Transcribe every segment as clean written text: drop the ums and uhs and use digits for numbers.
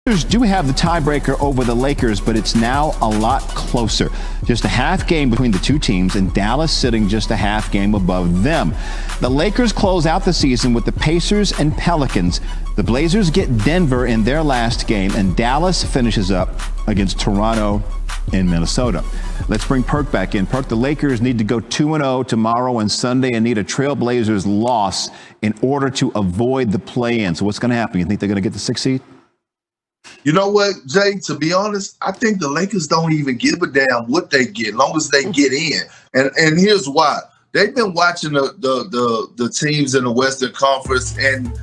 Do have the tiebreaker over the Lakers, but it's now a lot closer. Just a half game between the two teams, and Dallas sitting just a half game above them. The Lakers close out the season with the Pacers and Pelicans. The Blazers get Denver in their last game, and Dallas finishes up against Toronto in Minnesota. Let's bring Perk back in. Perk, the Lakers need to go 2-0 tomorrow and Sunday and need a Trailblazers loss in order to avoid the play-in. So what's going to happen? You think they're going to get the 6th seed? You know what, Jay? To be honest, I think the Lakers don't even give a damn what they get, as long as they get in. And here's why: they've been watching the teams in the Western Conference, and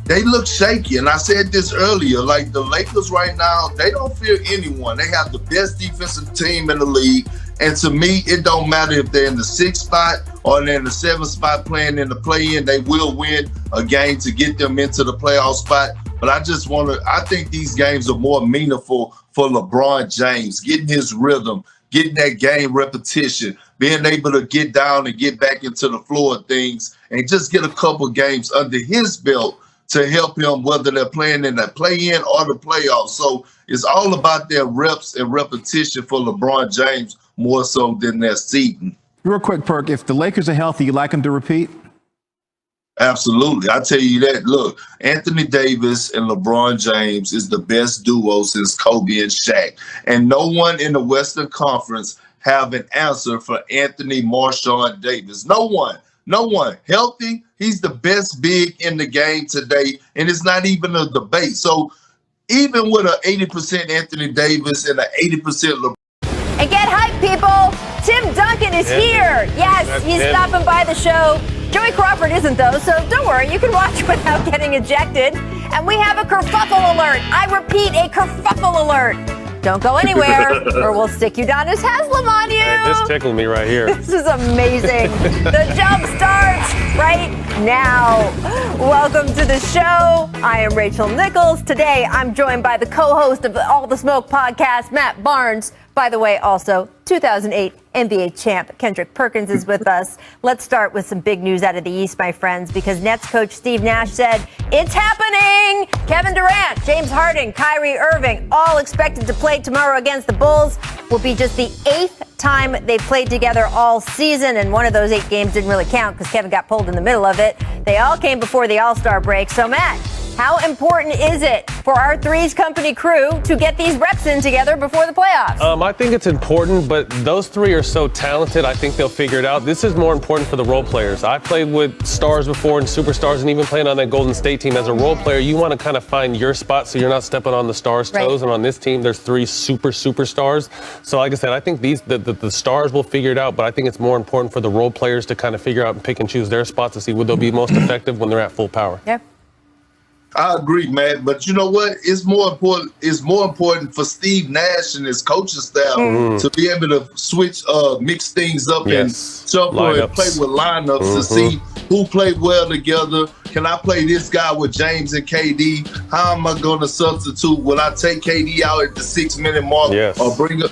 they look shaky. And I said this earlier: like the Lakers right now, they don't fear anyone. They have the best defensive team in the league. And to me, it don't matter if they're in the 6th spot or they're in the 7th spot playing in the play-in. They will win a game to get them into the playoff spot. But I think these games are more meaningful for LeBron James, getting his rhythm, getting that game repetition, being able to get down and get back into the flow of things, and just get a couple games under his belt to help him, whether they're playing in the play-in or the playoffs. So it's all about their reps and repetition for LeBron James more so than their seeding. Real quick, Perk, if the Lakers are healthy, you like them to repeat? Absolutely. I tell you that. Look, Anthony Davis and LeBron James is the best duo since Kobe and Shaq. And no one in the Western Conference have an answer for Anthony Marshawn Davis. No one. No one. Healthy, he's the best big in the game today, and it's not even a debate. So even with an 80% Anthony Davis and an 80% LeBron. And get hype, people. Tim Duncan is here. Yes, he's stopping by the show. Joey Crawford isn't, though, so don't worry. You can watch without getting ejected. And we have a kerfuffle alert. I repeat, a kerfuffle alert. Don't go anywhere, or we'll stick you down as Haslam on you. Hey, this tickled me right here. This is amazing. The jump starts right now. Welcome to the show. I am Rachel Nichols. Today, I'm joined by the co-host of the All the Smoke podcast, Matt Barnes. By the way, also 2008 NBA champ Kendrick Perkins is with us. Let's start with some big news out of the East, my friends, because Nets coach Steve Nash said it's happening. Kevin Durant, James Harden, Kyrie Irving, all expected to play tomorrow against the Bulls. Will be just the 8th time they've played together all season, and one of those 8 games didn't really count because Kevin got pulled in the middle of it. They all came before the All-Star break. So, Matt, how important is it for our Threes Company crew to get these reps in together before the playoffs? I think it's important, but those 3 are so talented, I think they'll figure it out. This is more important for the role players. I played with stars before and superstars, and even playing on that Golden State team. As a role player, you want to kind of find your spot so you're not stepping on the stars' toes. Right. And on this team, there's 3 superstars. So like I said, I think the stars will figure it out, but I think it's more important for the role players to kind of figure out and pick and choose their spots to see what they'll be most effective when they're at full power. Yeah. I agree, man. But you know what? It's more important for Steve Nash and his coaching staff to be able to switch, mix things up and shuffle and play with lineups to see who played well together. Can I play this guy with James and KD? How am I going to substitute? Will I take KD out at the 6-minute mark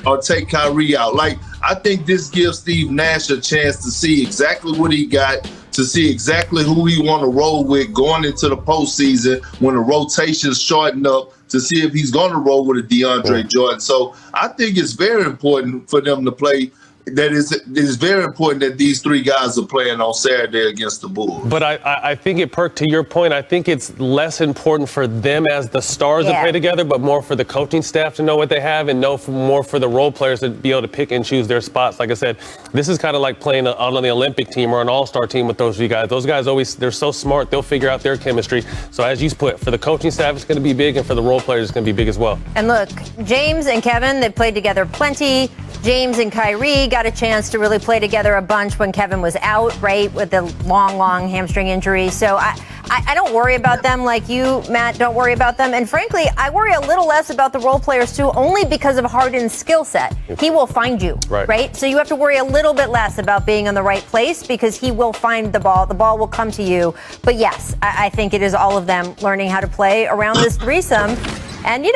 or take Kyrie out? Like, I think this gives Steve Nash a chance to see exactly what he got, to see exactly who he want to roll with going into the postseason when the rotations shorten up, to see if he's going to roll with a DeAndre Jordan. So I think it's very important for them to play. That is very important that these 3 guys are playing on Saturday against the Bulls. But I think it, Perk, to your point, I think it's less important for them as the stars to play together, but more for the coaching staff to know what they have and more for the role players to be able to pick and choose their spots. Like I said, this is kind of like playing on the Olympic team or an all-star team with those 3 guys. Those guys they're so smart, they'll figure out their chemistry. So as you put, for the coaching staff, it's going to be big, and for the role players, it's going to be big as well. And look, James and Kevin, they've played together plenty. James and Kyrie got a chance to really play together a bunch when Kevin was out, right, with the long hamstring injury. So I don't worry about them like you, Matt, don't worry about them. And frankly, I worry a little less about the role players too, only because of Harden's skill set. He will find you, right? So you have to worry a little bit less about being in the right place because he will find the ball. The ball will come to you. But yes, I think it is all of them learning how to play around this threesome. And,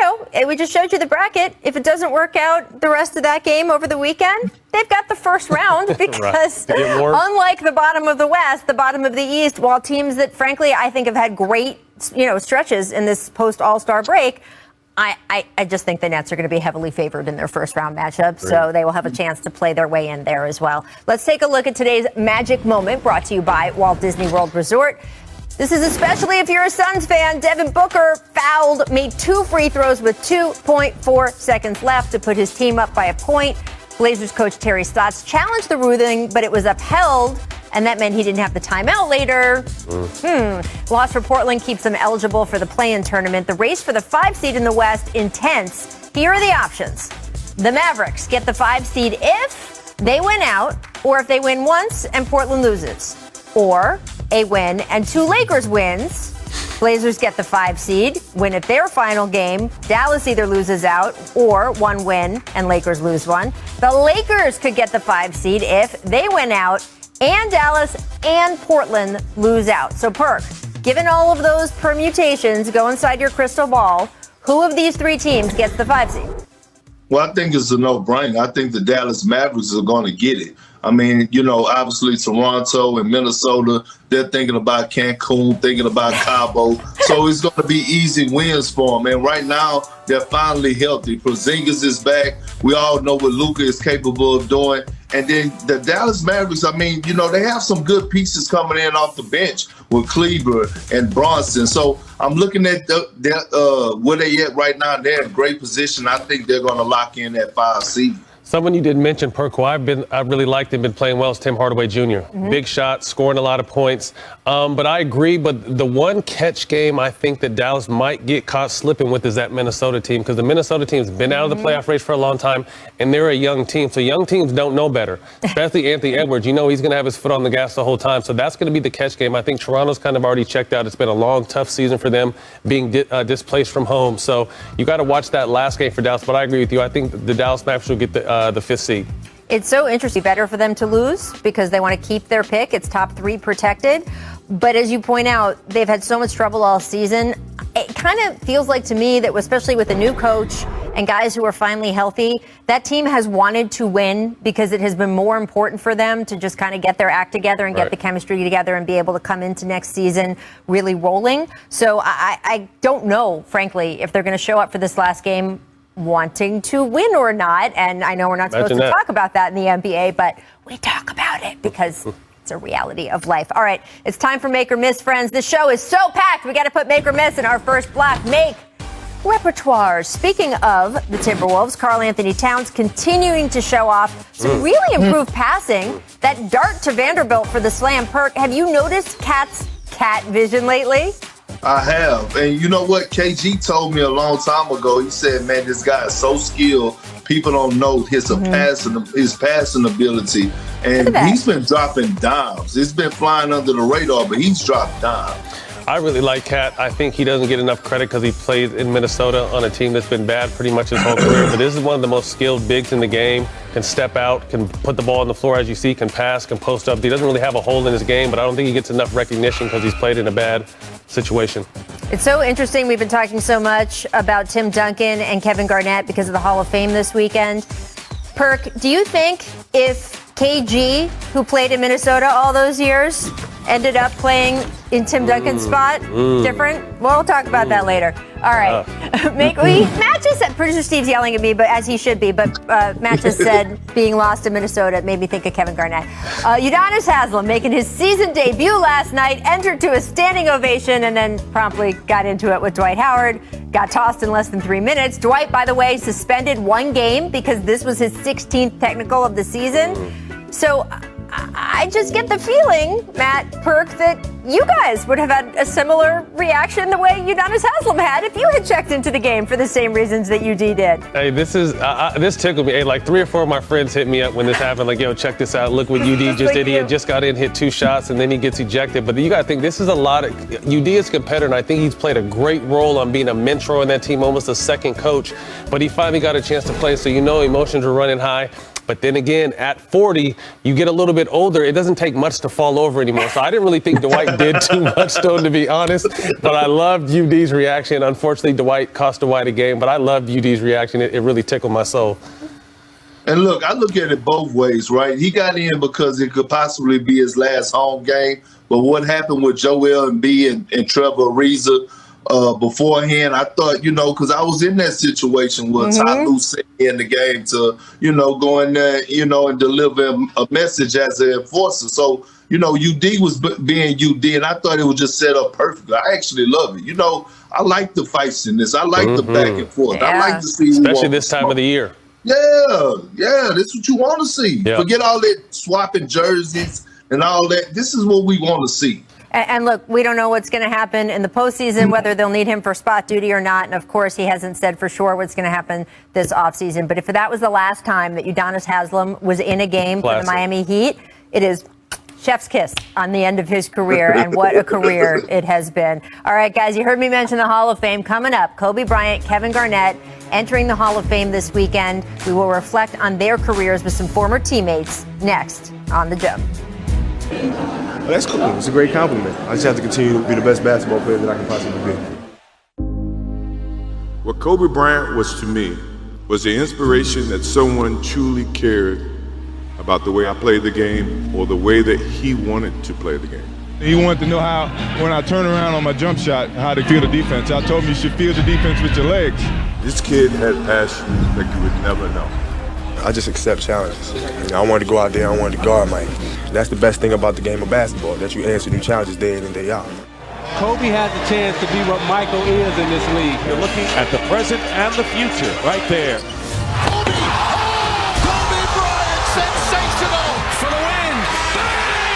we just showed you the bracket. If it doesn't work out the rest of that game over the weekend, they've got the first round because unlike the bottom of the West, the bottom of the East, while teams that, frankly, I think have had great, stretches in this post-All-Star break, I just think the Nets are going to be heavily favored in their first round matchup, so they will have a chance to play their way in there as well. Let's take a look at today's magic moment brought to you by Walt Disney World Resort. This is especially if you're a Suns fan. Devin Booker fouled, made 2 free throws with 2.4 seconds left to put his team up by a point. Blazers coach Terry Stotts challenged the ruling, but it was upheld, and that meant he didn't have the timeout later. Loss for Portland keeps them eligible for the play-in tournament. The race for the 5 seed in the West, intense. Here are the options. The Mavericks get the 5 seed if they win out, or if they win once and Portland loses. Or a win and 2 Lakers wins. Blazers get the 5 seed, win at their final game. Dallas either loses out or 1 win and Lakers lose 1. The Lakers could get the 5 seed if they win out and Dallas and Portland lose out. So, Perk, given all of those permutations, go inside your crystal ball. Who of these 3 teams gets the 5 seed? Well, I think it's a no-brainer. I think the Dallas Mavericks are going to get it. I mean, obviously Toronto and Minnesota, they're thinking about Cancun, thinking about Cabo. So it's going to be easy wins for them. And right now, they're finally healthy. Porzingis is back. We all know what Luka is capable of doing. And then the Dallas Mavericks, I mean, they have some good pieces coming in off the bench with Kleber and Bronson. So I'm looking at where they at right now. They're in great position. I think they're going to lock in that 5 seed. Someone you didn't mention, Perk, who I really liked and been playing well is Tim Hardaway Jr. Big shot, scoring a lot of points. But I agree. But the one catch game I think that Dallas might get caught slipping with is that Minnesota team, because the Minnesota team's been out of the playoff race for a long time, and they're a young team. So young teams don't know better, especially Anthony Edwards. He's going to have his foot on the gas the whole time. So that's going to be the catch game. I think Toronto's kind of already checked out. It's been a long, tough season for them, being displaced from home. So you got to watch that last game for Dallas. But I agree with you. I think the Dallas Mavericks will get the 5th seed. It's so interesting. Better for them to lose because they want to keep their pick. It's top 3 protected. But as you point out, they've had so much trouble all season. It kind of feels like to me that, especially with a new coach and guys who are finally healthy, that team has wanted to win because it has been more important for them to just kind of get their act together and get the chemistry together and be able to come into next season really rolling. So I don't know, frankly, if they're going to show up for this last game wanting to win or not. And I know we're not supposed to talk about that in the NBA, but we talk about it because it's a reality of life. All right, it's time for Make or Miss, friends. This show is so packed. We got to put Make or Miss in our first block. Make repertoire. Speaking of the Timberwolves, Karl Anthony Towns continuing to show off some really improved passing. That dart to Vanderbilt for the slam. Perk, have you noticed Cat's cat vision lately? I have. And you know what? KG told me a long time ago. He said, man, this guy is so skilled. People don't know his passing ability. And he's been dropping dimes. It's been flying under the radar, but he's dropped dimes. I really like Cat. I think he doesn't get enough credit because he plays in Minnesota on a team that's been bad pretty much his whole career. But this is one of the most skilled bigs in the game. Can step out, can put the ball on the floor as you see, can pass, can post up. He doesn't really have a hole in his game, but I don't think he gets enough recognition because he's played in a bad situation. It's so interesting. We've been talking so much about Tim Duncan and Kevin Garnett because of the Hall of Fame this weekend. Perk, do you think if KG, who played in Minnesota all those years, ended up playing in Tim Duncan's spot, different? Well, we'll talk about that later. All right. Matt just said, producer Steve's yelling at me, but as he should be, but Matt just said being lost in Minnesota made me think of Kevin Garnett. Udonis Haslem making his season debut last night, entered to a standing ovation, and then promptly got into it with Dwight Howard. Got tossed in less than 3 minutes. Dwight, by the way, suspended 1 game because this was his 16th technical of the season. So I just get the feeling, Matt, Perk, that you guys would have had a similar reaction the way Udonis Haslem had if you had checked into the game for the same reasons that UD did. Hey, this tickled me. Hey, like 3 or 4 of my friends hit me up when this happened. Like, yo, check this out. Look what UD just did. He had just got in, hit 2 shots, and then he gets ejected. But you got to think, this is a lot of – UD is a competitor, and I think he's played a great role on being a mentor in that team, almost a second coach. But he finally got a chance to play, so emotions were running high. But then again, at 40, you get a little bit older. It doesn't take much to fall over anymore. So I didn't really think Dwight did too much, though, to be honest. But I loved UD's reaction. Unfortunately, Dwight cost Dwight a game. But I loved UD's reaction. It really tickled my soul. And look, I look at it both ways, right? He got in because it could possibly be his last home game. But what happened with Joel Embiid and Trevor Ariza, beforehand. I thought, because I was in that situation where Ty Lue sent me in the game to, go in there, and deliver a message as an enforcer. So, UD was being UD, and I thought it was just set up perfectly. I actually love it. I like the fights in this. I like the back and forth. Yeah. I like to see especially this time of the year. Yeah, that's what you want to see. Yeah. Forget all that swapping jerseys and all that. This is what we want to see. And look, we don't know what's going to happen in the postseason, whether they'll need him for spot duty or not. And of course, he hasn't said for sure what's going to happen this offseason. But if that was the last time that Udonis Haslem was in a game for the Miami Heat, it is chef's kiss on the end of his career, and what a career it has been. All right, guys, you heard me mention the Hall of Fame coming up. Kobe Bryant, Kevin Garnett entering the Hall of Fame this weekend. We will reflect on their careers with some former teammates next on The Jump. Well, that's cool. It's a great compliment. I just have to continue to be the best basketball player that I can possibly be. What Kobe Bryant was to me was the inspiration that someone truly cared about the way I played the game or the way that he wanted to play the game. He wanted to know how, when I turn around on my jump shot, how to feel the defense. I told him you should feel the defense with your legs. This kid had passion like you would never know. I just accept challenges. I wanted to go out there, I wanted to guard Mike. That's the best thing about the game of basketball, that you answer new challenges day in and day out. Kobe has a chance to be what Michael is in this league. You're looking at the present and the future right there. Kobe Bryant, sensational for the win. Bang!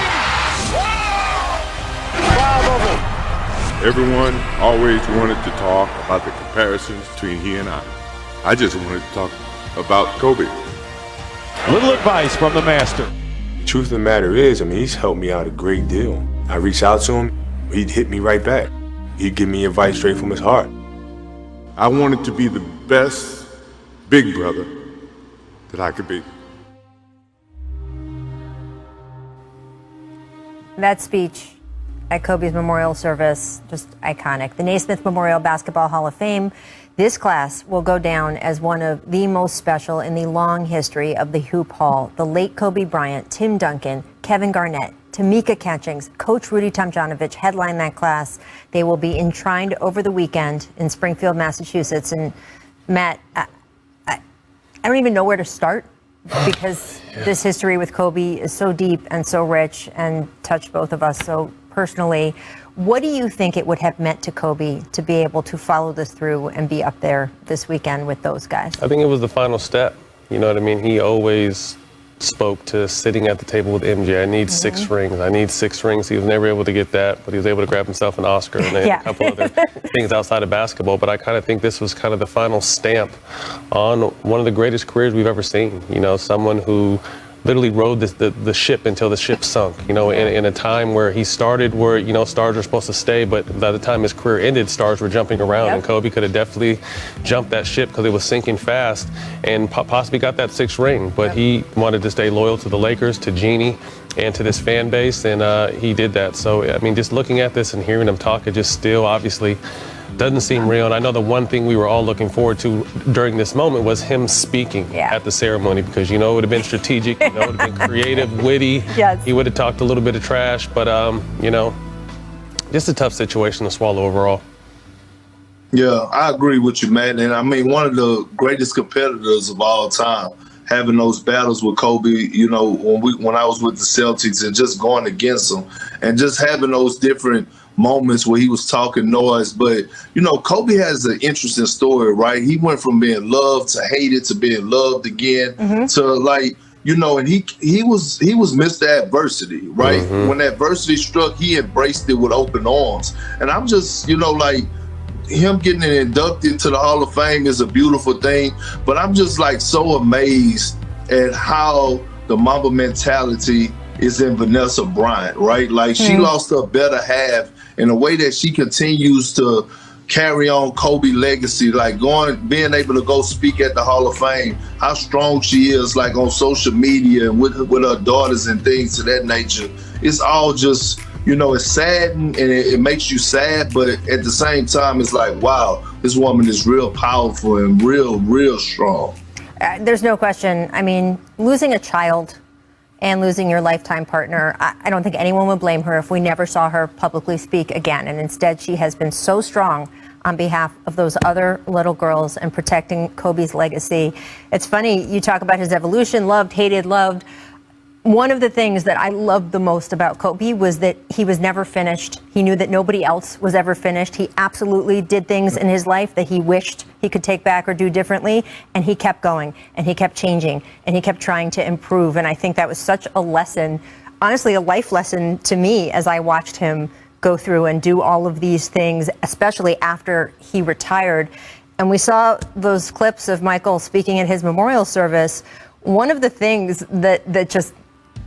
Everyone always wanted to talk about the comparisons between he and I. I just wanted to talk about Kobe. Little advice from the master. The truth of the matter is, he's helped me out a great deal. I reached out to him, he'd hit me right back. He'd give me advice straight from his heart. I wanted to be the best big brother that I could be. That speech at Kobe's memorial service, just iconic. The Naismith Memorial Basketball Hall of Fame. This class will go down as one of the most special in the long history of the Hoop Hall. The late Kobe Bryant, Tim Duncan, Kevin Garnett, Tamika Catchings, Coach Rudy Tomjanovich headline that class. They will be enshrined over the weekend in Springfield, Massachusetts. And Matt, I don't even know where to start because this history with Kobe is so deep and so rich and touched both of us so personally. What do you think it would have meant to Kobe to be able to follow this through and be up there this weekend with those guys? I think it was the final step. You know what I mean? He always spoke to sitting at the table with MJ. I need 6 rings. I need 6 rings. He was never able to get that, but he was able to grab himself an Oscar and a couple other things outside of basketball. But I kind of think this was kind of the final stamp on one of the greatest careers we've ever seen. You know, someone who literally rode the ship until the ship sunk, you know, in a time where he started where, you know, stars were supposed to stay, but by the time his career ended, stars were jumping around. And Kobe could have definitely jumped that ship because it was sinking fast and possibly got that 6th ring. But he wanted to stay loyal to the Lakers, to Jeannie, and to this fan base, and he did that. So, I mean, just looking at this and hearing him talk, it just still obviously doesn't seem real. And I know the one thing we were all looking forward to during this moment was him speaking at the ceremony, because, you know, it would have been strategic, you know, it would have been creative, witty. He would have talked a little bit of trash, but, you know, just a tough situation to swallow overall. Yeah, I agree with you, man. And I mean, one of the greatest competitors of all time, having those battles with Kobe, you know, when I was with the Celtics and just going against him and just having those different moments where he was talking noise. But, you know, Kobe has an interesting story, right? He went from being loved to hated to being loved again to, like, you know, and he was Mr. Adversity, right? When adversity struck, he embraced it with open arms. And I'm just, you know, like, him getting inducted to the Hall of Fame is a beautiful thing, but I'm just like so amazed at how the Mamba mentality is in Vanessa Bryant, right? Like she lost her better half in a way that she continues to carry on Kobe legacy, like being able to go speak at the Hall of Fame, how strong she is, like on social media and with her daughters and things of that nature. It's all just, you know, it's sad and it makes you sad, but at the same time, it's like, wow, this woman is real powerful and real strong. There's no question. I mean, losing a child and losing your lifetime partner, I don't think anyone would blame her if we never saw her publicly speak again. And instead, she has been so strong on behalf of those other little girls and protecting Kobe's legacy. It's funny, you talk about his evolution, loved, hated, loved. One of the things that I loved the most about Kobe was that he was never finished. He knew that nobody else was ever finished. He absolutely did things in his life that he wished he could take back or do differently. And he kept going and he kept changing and he kept trying to improve. And I think that was such a lesson, honestly, a life lesson to me as I watched him go through and do all of these things, especially after he retired. And we saw those clips of Michael speaking at his memorial service. One of the things that just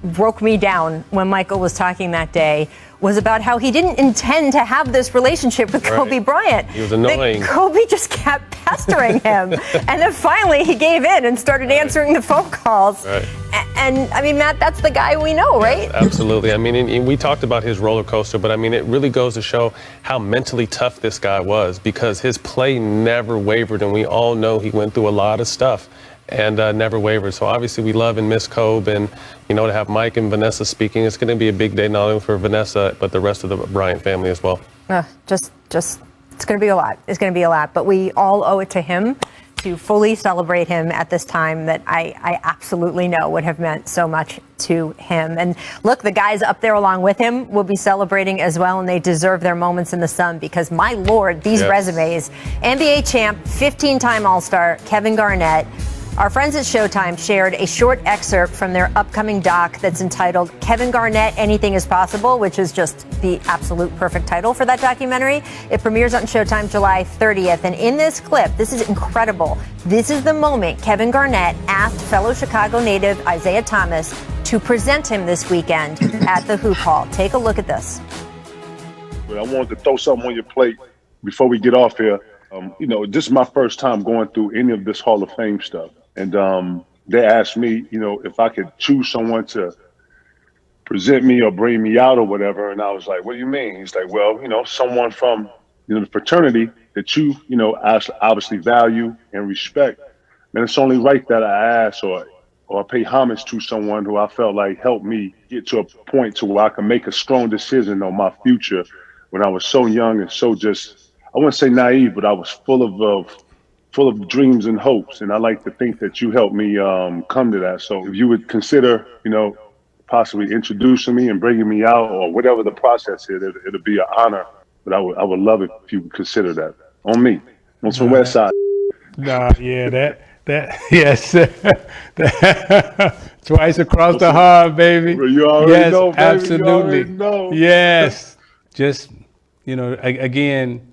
broke me down when Michael was talking that day was about how he didn't intend to have this relationship with Kobe Bryant. He was annoying. That Kobe just kept pestering him. And then finally he gave in and started answering the phone calls. Right. And I mean, Matt, that's the guy we know, right? Absolutely. I mean, and we talked about his roller coaster, but I mean, it really goes to show how mentally tough this guy was because his play never wavered. And we all know he went through a lot of stuff and never wavered. So obviously we love and miss Kobe, and to have Mike and Vanessa speaking, it's going to be a big day not only for Vanessa but the rest of the Bryant family as well. Just it's going to be a lot. It's going to be a lot, but we all owe it to him to fully celebrate him at this time that I absolutely know would have meant so much to him. And look, the guys up there along with him will be celebrating as well, and they deserve their moments in the sun because, my Lord, these resumes. NBA champ, 15-time All-Star Kevin Garnett. Our friends at Showtime shared a short excerpt from their upcoming doc that's entitled Kevin Garnett, Anything is Possible, which is just the absolute perfect title for that documentary. It premieres on Showtime July 30th. And in this clip, this is incredible. This is the moment Kevin Garnett asked fellow Chicago native Isaiah Thomas to present him this weekend at the Hoop Hall. Take a look at this. I wanted to throw something on your plate before we get off here. This is my first time going through any of this Hall of Fame stuff. And they asked me, if I could choose someone to present me or bring me out or whatever. And I was like, what do you mean? He's like, well, someone from, the fraternity that you obviously value and respect. And it's only right that I ask or pay homage to someone who I felt like helped me get to a point to where I can make a strong decision on my future when I was so young and so just, I wouldn't say naive, but I was full of dreams and hopes. And I like to think that you helped me come to that. So if you would consider, possibly introducing me and bringing me out or whatever the process is, it'll be an honor. But I would love it if you would consider that on me. On some West Side. Yes. Twice across the heart, baby. You already know, baby. Absolutely. You already know. Yes. Just, again,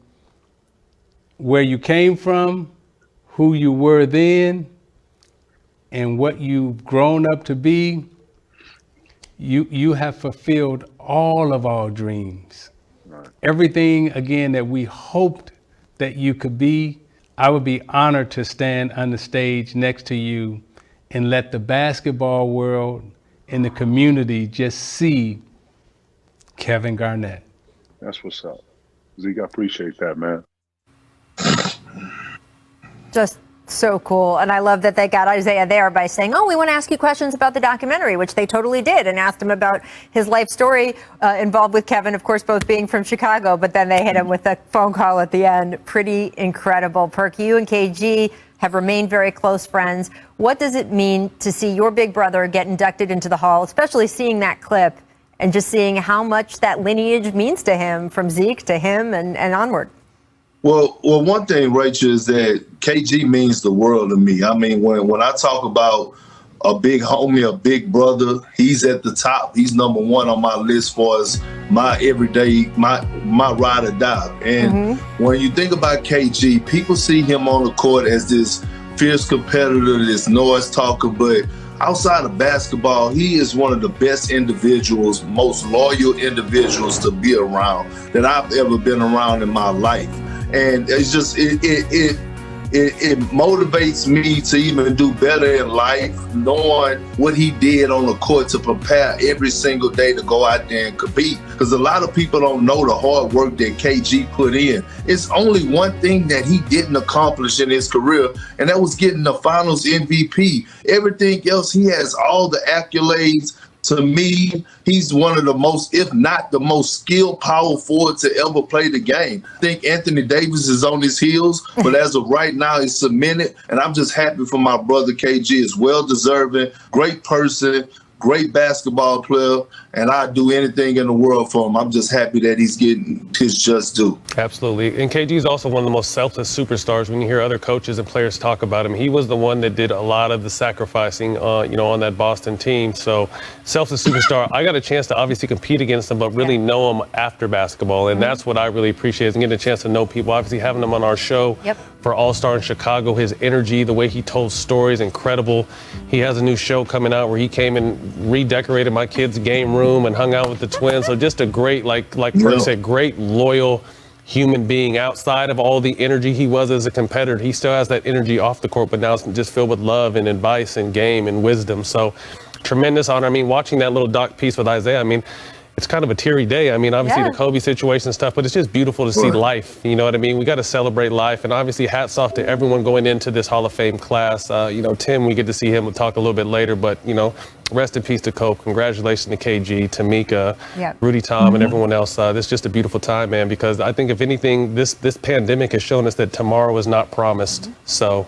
where you came from, who you were then, and what you've grown up to be, you have fulfilled all of our dreams. Right. Everything, again, that we hoped that you could be. I would be honored to stand on the stage next to you and let the basketball world and the community just see Kevin Garnett. That's what's up. Zeke, I appreciate that, man. Just so cool. And I love that they got Isaiah there by saying, we want to ask you questions about the documentary, which they totally did, and asked him about his life story involved with Kevin, of course, both being from Chicago, but then they hit him with a phone call at the end. Pretty incredible. Perk, you and KG have remained very close friends. What does it mean to see your big brother get inducted into the Hall, especially seeing that clip and just seeing how much that lineage means to him, from Zeke to him and onward? Well, one thing, Rachel, is that KG means the world to me. I mean, when I talk about a big homie, a big brother, he's at the top. He's number one on my list for as my everyday, my ride or die. And when you think about KG, people see him on the court as this fierce competitor, this noise talker, but outside of basketball, he is one of the best individuals, most loyal individuals to be around that I've ever been around in my life. And it's just, it motivates me to even do better in life, knowing what he did on the court to prepare every single day to go out there and compete. Because a lot of people don't know the hard work that KG put in. It's only one thing that he didn't accomplish in his career, and that was getting the Finals MVP. Everything else, he has all the accolades To me, he's one of the most, if not the most skilled power forward to ever play the game. I think Anthony Davis is on his heels, but as of right now, he's cemented. And I'm just happy for my brother KG. Is well-deserving, great person, great basketball player, and I'd do anything in the world for him. I'm just happy that he's getting his just due. Absolutely. And KG is also one of the most selfless superstars. When you hear other coaches and players talk about him, he was the one that did a lot of the sacrificing, on that Boston team. So selfless superstar. I got a chance to obviously compete against him, but really know him after basketball. And that's what I really appreciate, is getting a chance to know people. Obviously having him on our show for All-Star in Chicago, his energy, the way he told stories, incredible. He has a new show coming out where he came and redecorated my kids' game room and hung out with the twins. So just a great, like Kurt said, great, loyal human being. Outside of all the energy he was as a competitor, he still has that energy off the court, but now it's just filled with love and advice and game and wisdom. So tremendous honor. I mean, watching that little doc piece with Isaiah, I mean, it's kind of a teary day. I mean, obviously the Kobe situation and stuff, but it's just beautiful to see life. You know what I mean? We got to celebrate life. And obviously hats off to everyone going into this Hall of Fame class. Tim, we get to see him. We'll talk a little bit later, but, rest in peace to Kobe. Congratulations to KG, Tamika, Rudy Tom, and everyone else. This is just a beautiful time, man, because I think if anything, this pandemic has shown us that tomorrow is not promised. So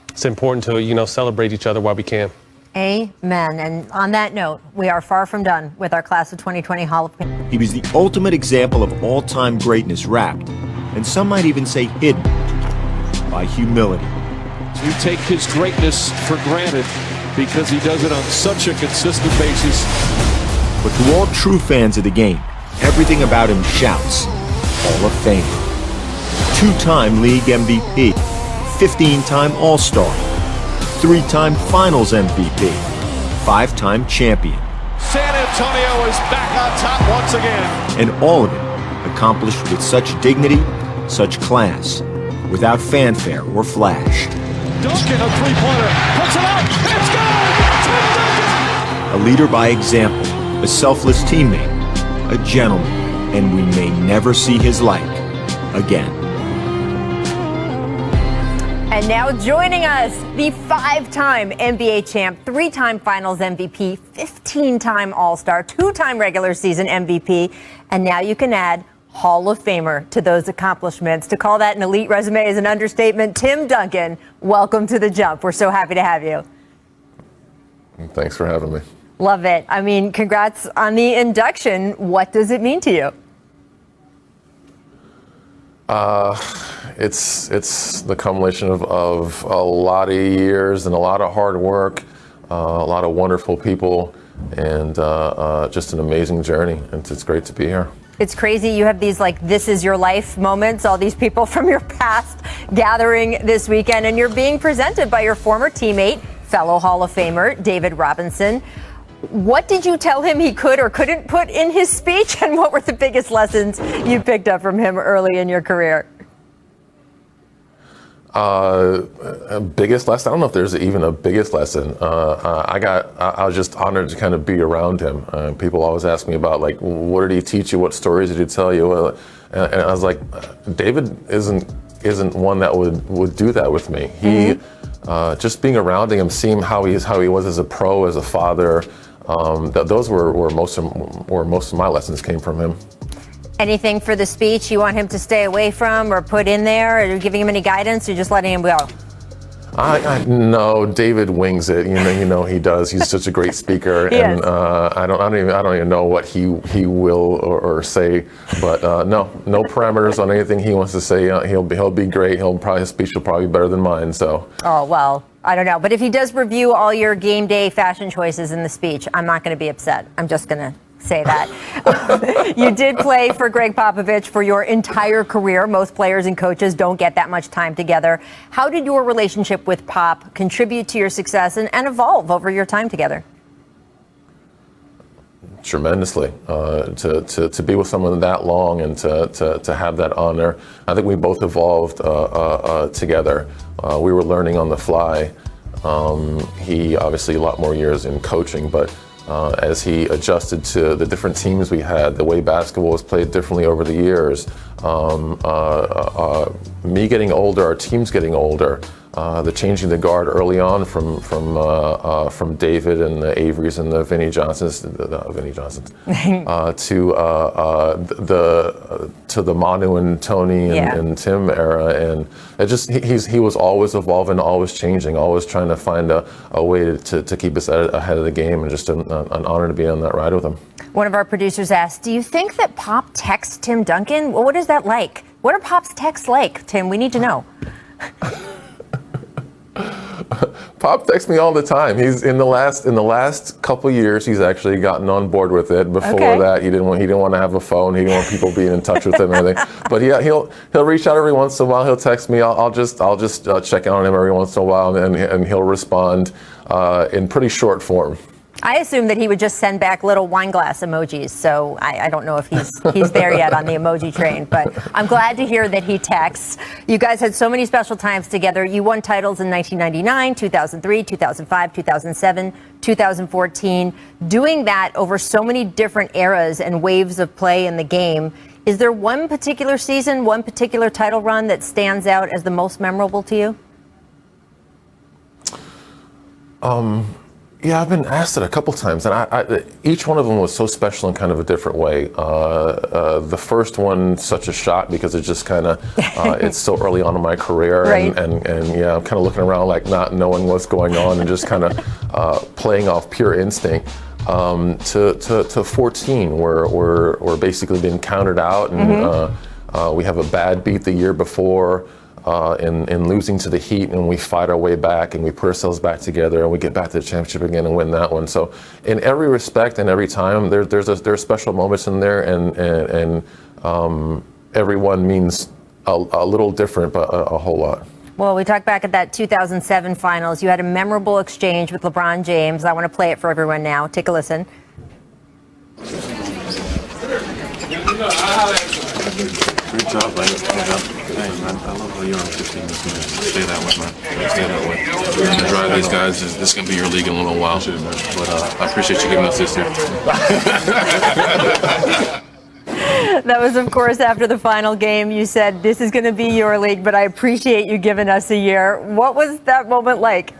it's important to, celebrate each other while we can. Amen. And on that note, we are far from done with our class of 2020 Hall of Fame. He was the ultimate example of all-time greatness wrapped, and some might even say hidden, by humility. You take his greatness for granted because he does it on such a consistent basis. But to all true fans of the game, everything about him shouts Hall of Fame. 2-time league MVP, 15-time All-Star, 3-time Finals MVP, 5-time champion. San Antonio is back on top once again. And all of it accomplished with such dignity, such class, without fanfare or flash. Duncan, a three-pointer, puts it up, it's good! A leader by example, a selfless teammate, a gentleman, and we may never see his like again. And now joining us, the 5-time NBA champ, 3-time Finals MVP, 15-time All-Star, 2-time regular season MVP, and now you can add Hall of Famer to those accomplishments. To call that an elite resume is an understatement. Tim Duncan, welcome to The Jump. We're so happy to have you. Thanks for having me. Love it. I mean, congrats on the induction. What does it mean to you? It's the culmination of a lot of years and a lot of hard work, a lot of wonderful people, and just an amazing journey. And it's great to be here. It's crazy. You have these this is your life moments, all these people from your past gathering this weekend, and you're being presented by your former teammate, fellow Hall of Famer, David Robinson. What did you tell him he could or couldn't put in his speech, and what were the biggest lessons you picked up from him early in your career? Biggest lesson? I don't know if there's even a biggest lesson. I was just honored to kind of be around him. People always ask me about what did he teach you? What stories did he tell you? And I was like, David isn't one that would do that with me. He just being around him, seeing how he was as a pro, as a father. Those were where most of my lessons came from him. Anything for the speech you want him to stay away from or put in there? Are you giving him any guidance or just letting him go? No, David wings it. You know he does. He's such a great speaker, and I don't even know what he will or say. But no parameters on anything he wants to say. He'll be great. His speech will probably be better than mine. So. Oh well, I don't know. But if he does review all your game day fashion choices in the speech, I'm not going to be upset. I'm just going to say that. You did play for Greg Popovich for your entire career. Most players and coaches don't get that much time together. How did your relationship with Pop contribute to your success and evolve over your time together? Tremendously. To be with someone that long and to have that honor. I think we both evolved together. We were learning on the fly. He obviously a lot more years in coaching, but as he adjusted to the different teams we had, the way basketball was played differently over the years, me getting older, our teams getting older, the changing the guard early on from David and the Averys and the Vinnie Johnsons, to the Manu and Tony and Tim era, and it just he was always evolving, always changing, always trying to find a way to keep us ahead of the game, and just an honor to be on that ride with him. One of our producers asked, do you think that Pop texts Tim Duncan? Well, what is that like? What are Pop's texts like, Tim? We need to know. Pop texts me all the time. He's in the last couple years, he's actually gotten on board with it. Before that, he didn't want to have a phone. He didn't want people being in touch with him and everything. But yeah, he'll reach out every once in a while. He'll text me. I'll just check in on him every once in a while, and he'll respond in pretty short form. I assume that he would just send back little wine glass emojis, so I don't know if he's there yet on the emoji train, but I'm glad to hear that he texts. You guys had so many special times together. You won titles in 1999, 2003, 2005, 2007, 2014. Doing that over so many different eras and waves of play in the game, is there one particular season, one particular title run that stands out as the most memorable to you? Yeah, I've been asked it a couple times, and each one of them was so special in kind of a different way. The first one, such a shock, because it's just kind of, it's so early on in my career, right. and yeah, I'm kind of looking around like not knowing what's going on and just kind of playing off pure instinct. To 14, where we're basically being counted out, and we have a bad beat the year before. In losing to the Heat, and we fight our way back, and we put ourselves back together, and we get back to the championship again and win that one. So, in every respect and every time, there's special moments in there, and every one means a little different, but a whole lot. Well, we talked back at that 2007 finals. You had a memorable exchange with LeBron James. I want to play it for everyone now. Take a listen. Great job, ladies. Hey, man, I love how you're on 15 this minute. Stay that way, man. Stay that way. We're going to drive these guys. This is going to be your league in a little while. But I appreciate you giving us this year. That was, of course, after the final game. You said, this is going to be your league, but I appreciate you giving us a year. What was that moment like?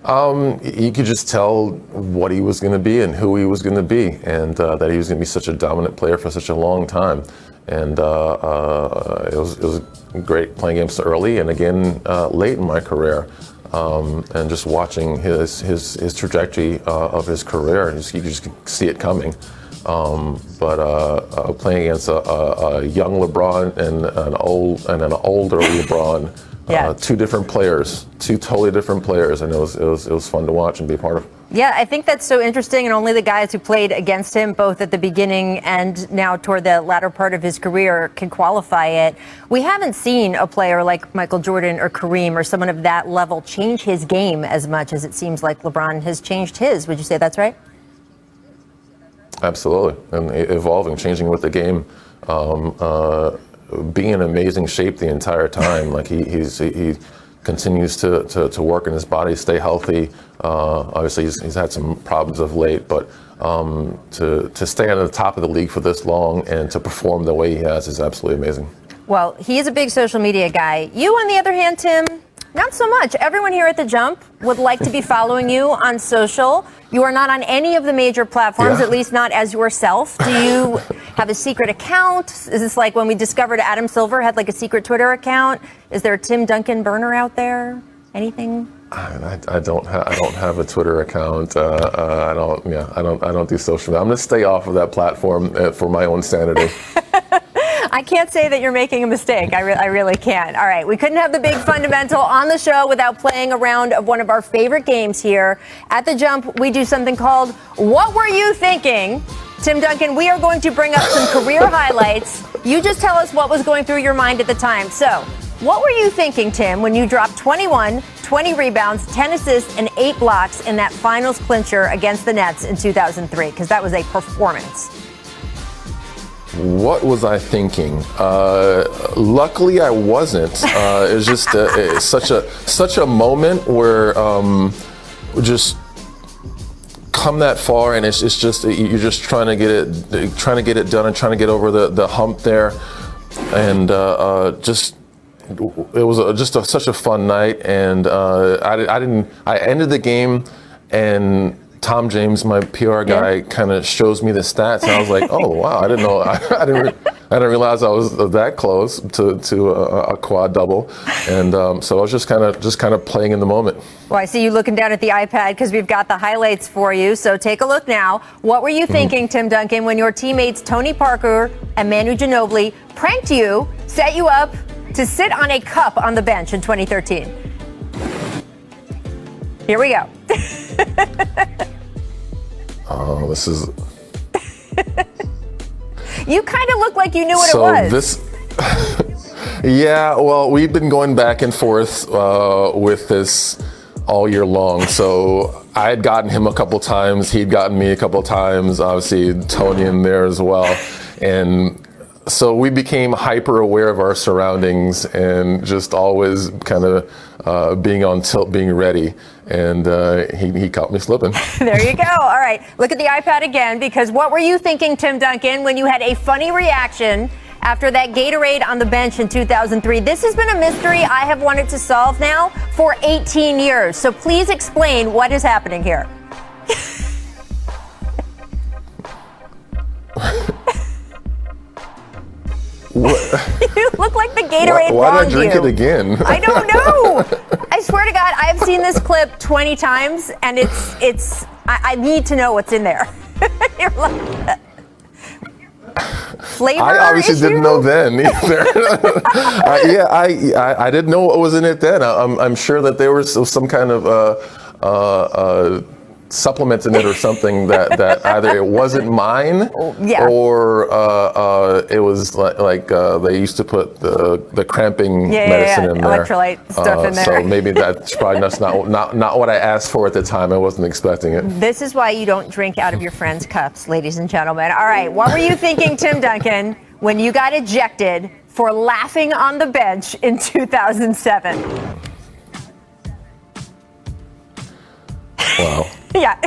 You could just tell what he was going to be and who he was going to be, and that he was going to be such a dominant player for such a long time. And it was great playing games so early and again late in my career, and just watching his trajectory of his career. You just see it coming. But playing against a young LeBron and an older LeBron. Yeah. Two different players, two totally different players, and it was fun to watch and be a part of. Yeah, I think that's so interesting, and only the guys who played against him, both at the beginning and now toward the latter part of his career, can qualify it. We haven't seen a player like Michael Jordan or Kareem or someone of that level change his game as much as it seems like LeBron has changed his. Would you say that's right? Absolutely, and evolving, changing with the game. Being in amazing shape the entire time. Like he continues to work in his body, stay healthy. Obviously, he's had some problems of late, but to stay on the top of the league for this long and to perform the way he has is absolutely amazing. Well, he is a big social media guy. You, on the other hand, Tim, not so much. Everyone here at The Jump would like to be following you on social. You are not on any of the major platforms, at least not as yourself. Do you have a secret account? Is this like when we discovered Adam Silver had like a secret Twitter account? Is there a Tim Duncan burner out there? Anything? I don't have a Twitter account. I don't do social media. I'm gonna stay off of that platform for my own sanity. I can't say that you're making a mistake. I really can't. All right, we couldn't have the big fundamental on the show without playing a round of one of our favorite games here. At The Jump, we do something called What Were You Thinking? Tim Duncan, we are going to bring up some career highlights. You just tell us what was going through your mind at the time. So, what were you thinking, Tim, when you dropped 21, 20 rebounds, 10 assists, and 8 blocks in that finals clincher against the Nets in 2003? Because that was a performance. What was I thinking? Luckily, I wasn't. It was just such a moment where just come that far, and it's just you're just trying to get it done and trying to get over the hump there, and just it was such a fun night, and I ended the game, and Tom James, my PR guy, kind of shows me the stats, and I was like, oh wow, I didn't know, I didn't realize I was that close to a quad double, and so I was just kind of playing in the moment. Well, I see you looking down at the iPad because we've got the highlights for you. So take a look now. What were you thinking, Tim Duncan, when your teammates Tony Parker and Manu Ginobili pranked you, set you up to sit on a cup on the bench in 2013? Here we go. Oh, this is. You kind of look like you knew what it was. Yeah, well, we've been going back and forth with this all year long. So I had gotten him a couple times, he'd gotten me a couple times, obviously Tony in there as well. And so we became hyper aware of our surroundings and just always kind of being on tilt, being ready. And he caught me slipping. There you go. All right. Look at the iPad again, because what were you thinking, Tim Duncan, when you had a funny reaction after that Gatorade on the bench in 2003? This has been a mystery I have wanted to solve now for 18 years. So please explain what is happening here. You look like the Gatorade why did I drink you. it again? I don't know. I swear to God, I've seen this clip 20 times, and I need to know what's in there. You're like, flavor I obviously issue? didn't know then either. I didn't know what was in it then. I'm sure that there was some kind of supplement in it or something that either it wasn't mine or it was like they used to put the cramping medicine in there. Electrolyte stuff in there. So maybe that's probably not what I asked for at the time. I wasn't expecting it. This is why you don't drink out of your friends' cups, ladies and gentlemen. All right, what were you thinking, Tim Duncan, when you got ejected for laughing on the bench in 2007? Wow. Yeah.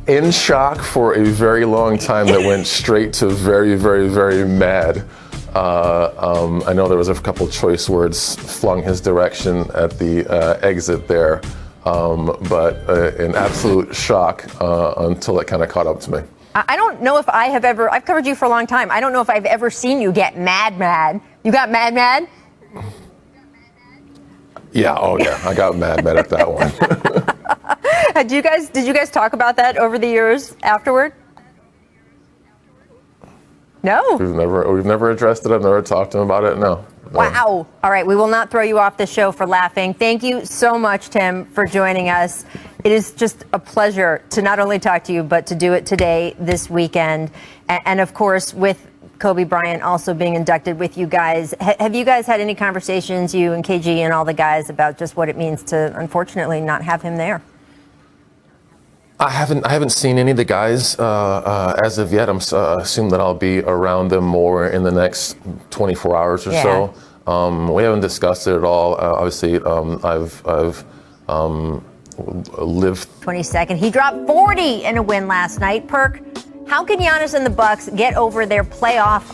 In shock for a very long time that went straight to very, very, very mad. I know there was a couple choice words flung his direction at the exit there, but in absolute shock until it kind of caught up to me. I don't know if I've covered you for a long time. I don't know if I've ever seen you get mad. You got mad? Yeah, oh yeah, I got mad at that one. Did you guys talk about that over the years afterward? No. We've never addressed it. I've never talked to him about it. No. Wow. All right, we will not throw you off the show for laughing. Thank you so much, Tim, for joining us. It is just a pleasure to not only talk to you, but to do it today, this weekend. And of course, with Kobe Bryant also being inducted with you guys. Have you guys had any conversations, you and KG and all the guys, about just what it means to, unfortunately, not have him there? I haven't seen any of the guys as of yet. I'm assume that I'll be around them more in the next 24 hours or so. We haven't discussed it at all. Obviously, I've lived. 22nd. He dropped 40 in a win last night. Perk, how can Giannis and the Bucks get over their playoff